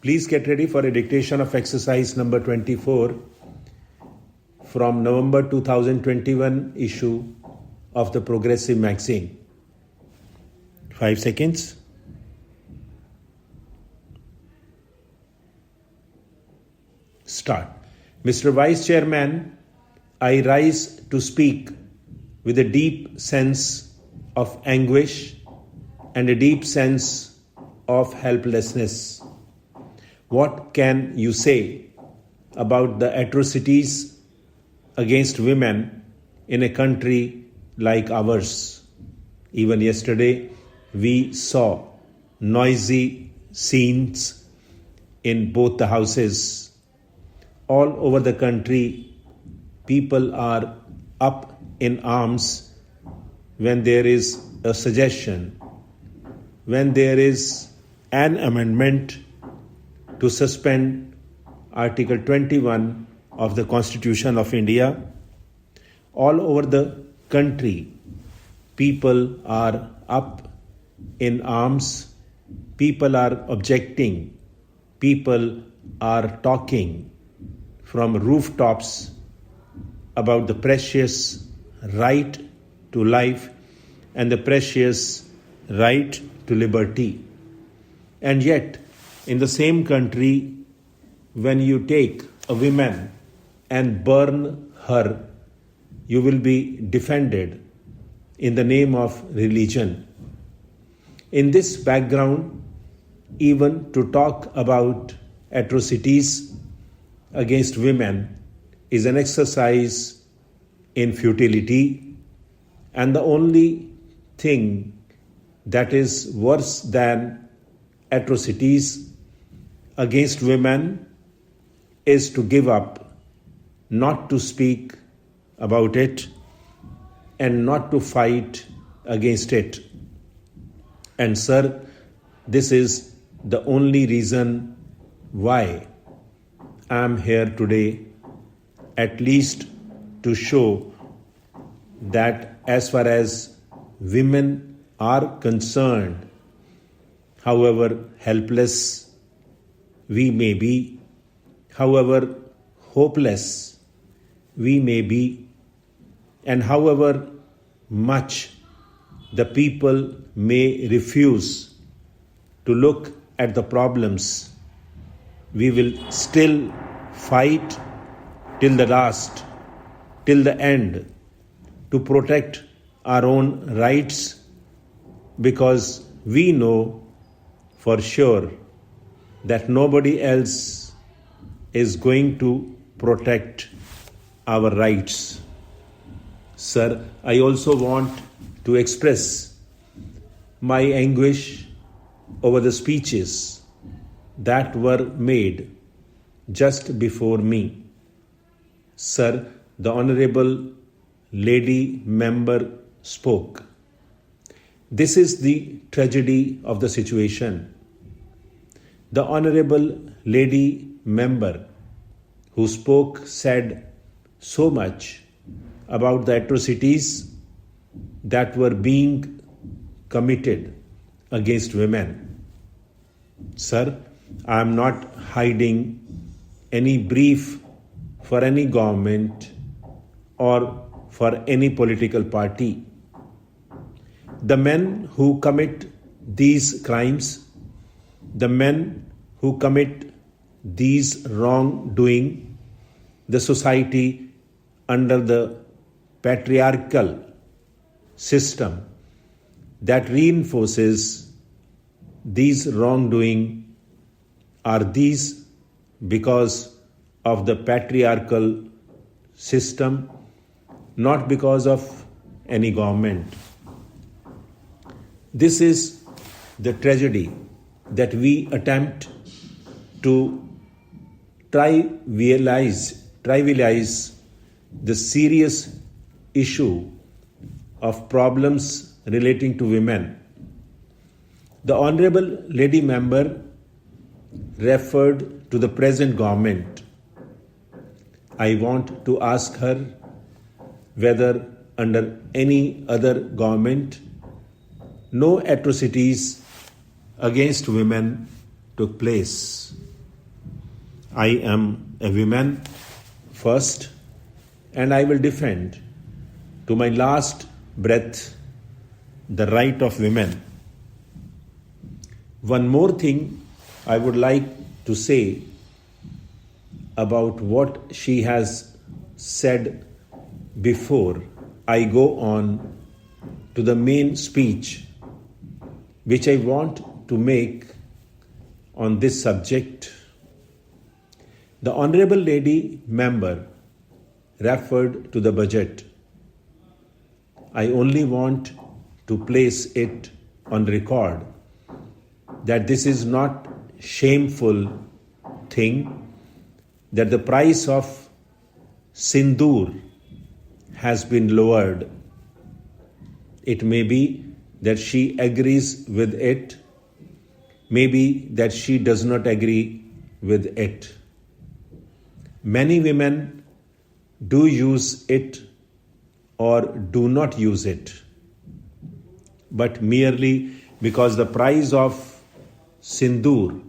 Please get ready for a dictation of exercise number 24 from November 2021 issue of the Progressive magazine. 5 seconds. Start. Mr. Vice Chairman, I rise to speak with a deep sense of anguish and a deep sense of helplessness. What can you say about the atrocities against women in a country like ours? Even yesterday, we saw noisy scenes in both the houses. All over the country, people are up in arms when there is a suggestion, when there is an amendment to suspend Article 21 of the Constitution of India. All over the country, people are up in arms, people are objecting, people are talking from rooftops about the precious right to life and the precious right to liberty. And yet, in the same country, when you take a woman and burn her, you will be defended in the name of religion. In this background, even to talk about atrocities against women is an exercise in futility, and the only thing that is worse than atrocities against women is to give up, not to speak about it, and not to fight against it. And sir, this is the only reason why I am here today, at least to show that as far as women are concerned, however helpless we may be, however hopeless we may be, and however much the people may refuse to look at the problems, we will still fight till the last, till the end, to protect our own rights, because we know for sure that nobody else is going to protect our rights. Sir, I also want to express my anguish over the speeches that were made just before me. Sir, the Honorable Lady Member spoke. This is the tragedy of the situation. The Honorable Lady Member who spoke said so much about the atrocities that were being committed against women. Sir, I am not hiding any brief for any government or for any political party. The men who commit these crimes, the men who commit these wrongdoing, the society under the patriarchal system that reinforces these wrongdoing are these because of the patriarchal system, not because of any government. This is the tragedy that we attempt to trivialize the serious issue of problems relating to women. The Honorable Lady Member referred to the present government. I want to ask her whether under any other government no atrocities against women took place. I am a woman first, and I will defend to my last breath the right of women. One more thing I would like to say about what she has said before I go on to the main speech which I want to make on this subject. The Honourable Lady Member referred to the budget. I only want to place it on record that this is not shameful thing that the price of sindoor has been lowered. It may be that she agrees with it, maybe that she does not agree with it. Many women do use it or do not use it, but merely because the price of sindoor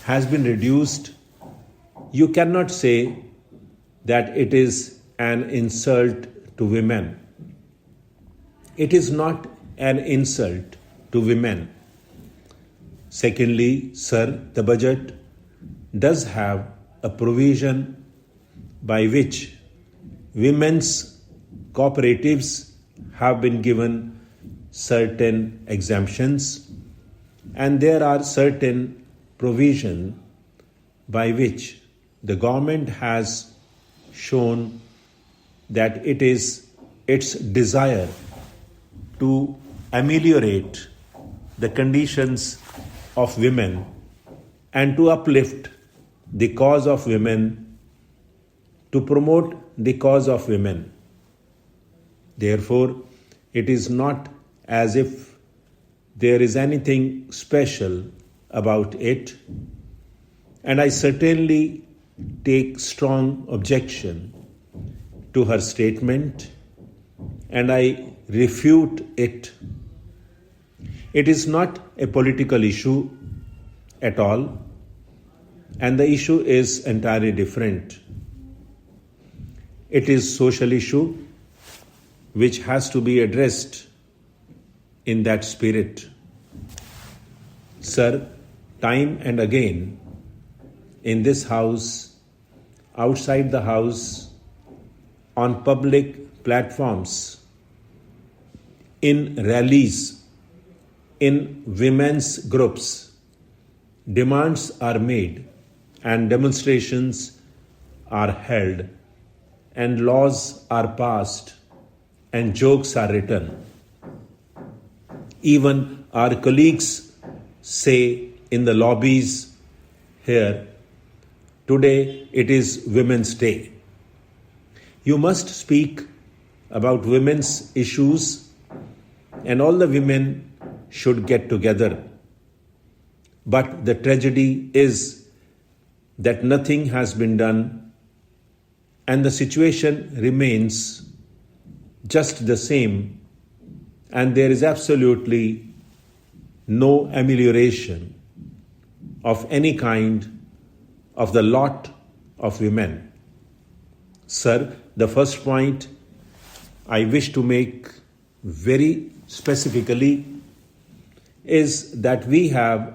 has been reduced, you cannot say that it is an insult to women. It is not an insult to women. Secondly, sir, the budget does have a provision by which women's cooperatives have been given certain exemptions, and there are certain provision by which the government has shown that it is its desire to ameliorate the conditions of women and to uplift the cause of women, to promote the cause of women. Therefore, it is not as if there is anything special about it, and I certainly take strong objection to her statement and I refute it. It is not a political issue at all, and the issue is entirely different. It is social issue which has to be addressed in that spirit. Sir, time and again in this house, outside the house, on public platforms, in rallies, in women's groups, demands are made and demonstrations are held and laws are passed and jokes are written. Even our colleagues say in the lobbies here, today it is Women's Day. You must speak about women's issues and all the women should get together. But the tragedy is that nothing has been done and the situation remains just the same, and there is absolutely no amelioration of any kind of the lot of women. Sir, the first point I wish to make very specifically is that we have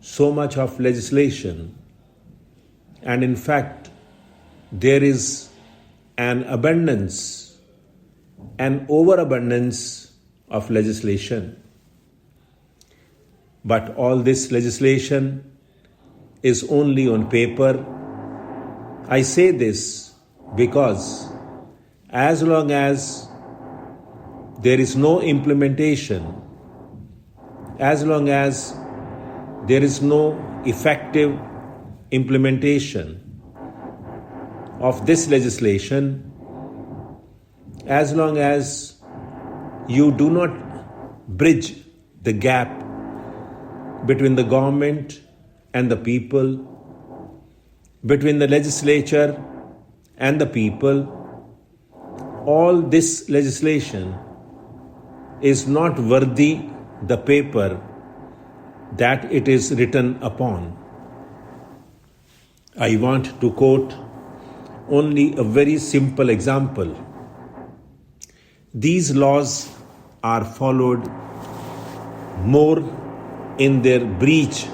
so much of legislation, and in fact there is an abundance, an overabundance of legislation. But all this legislation is only on paper. I say this because as long as there is no implementation, as long as there is no effective implementation of this legislation, as long as you do not bridge the gap between the government and the people, between the legislature and the people, all this legislation is not worthy the paper that it is written upon. I want to quote only a very simple example. These laws are followed more in their breach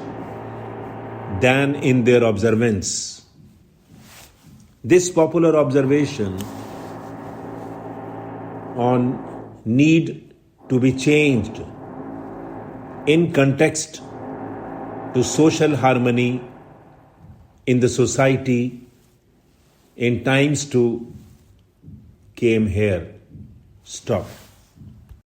than in their observance. This popular observation on need to be changed in context to social harmony in the society in times to came here. Stop.